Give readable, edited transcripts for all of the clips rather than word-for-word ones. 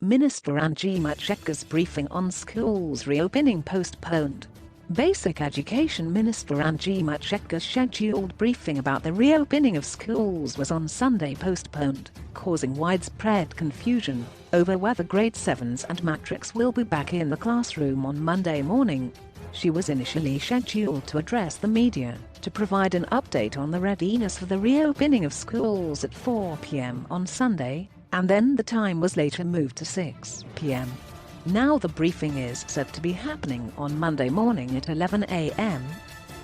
Minister Angie Motshekga's briefing on schools reopening postponed. Basic Education Minister Angie Motshekga's scheduled briefing about the reopening of schools was on Sunday postponed, causing widespread confusion over whether grade 7s and matrics will be back in the classroom on Monday morning. She was initially scheduled to address the media to provide an update on the readiness for the reopening of schools at 4 p.m. on Sunday, and then the time was later moved to 6 p.m. Now the briefing is said to be happening on Monday morning at 11 a.m.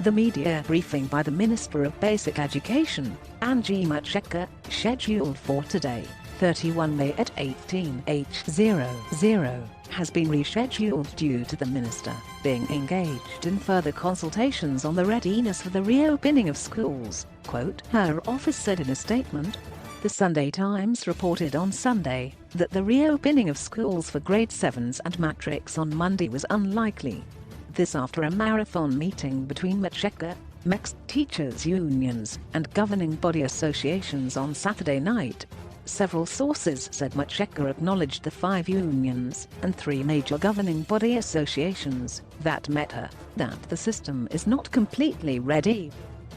The media briefing by the Minister of Basic Education, Angie Motshekga, scheduled for today, 31 May at 18h00, has been rescheduled due to the minister being engaged in further consultations on the readiness for the reopening of schools, quote, her office said in a statement. The Sunday Times reported on Sunday that the reopening of schools for grade 7s and matrics on Monday was unlikely. This after a marathon meeting between Motshekga, MEC's teachers' unions, and governing body associations on Saturday night. Several sources said Motshekga acknowledged the 5 unions and 3 major governing body associations that met her, that the system is not completely ready.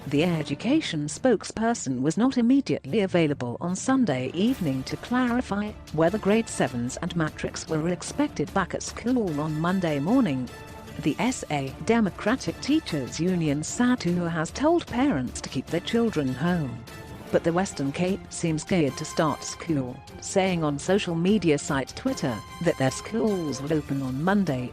The education spokesperson was not immediately available on Sunday evening to clarify whether grade 7s and matrics were expected back at school on Monday morning. The SA Democratic Teachers Union SATU has told parents to keep their children home. But the Western Cape seems geared to start school, saying on social media site Twitter that their schools would open on Monday.